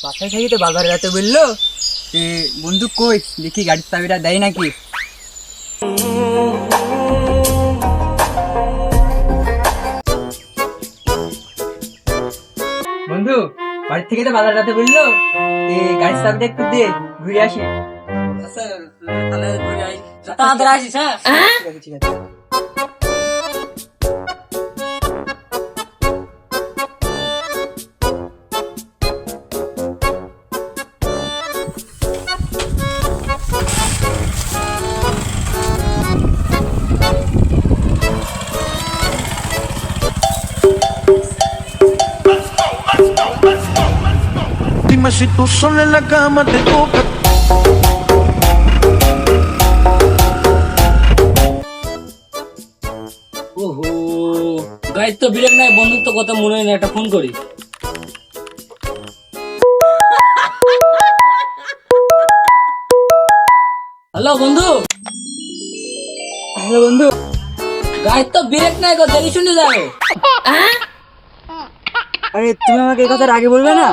বাসায় থাকি তো বাজারে যেতে বললো। বন্ধু কই দেখি গাড়ির চাবিটা দেয় নাকি। বন্ধু বাড়ি থেকে তো বাজার যেতে বললো, গাড়ির চাবিটা একটু দে, ঘুরে আসি। আচ্ছা তাহলে ঘুরে আই, তাড়াতাড়ি আসিস। হ্যাঁ ঠিক আছে ঠিক আছে। Dime si tú sola en la cama te toca. ওহো, গাড়ির তো ব্রেক নাই, বন্ধুর তো কথা মনে হয় না, একটা ফোন করি। হ্যালো বন্ধু। হ্যালো বন্ধু, গাড়ির তো ব্রেক নাই গো, দেখি শুনে যাও। আরে তুমি আমাকে এই কথাটা আগে বলবে না?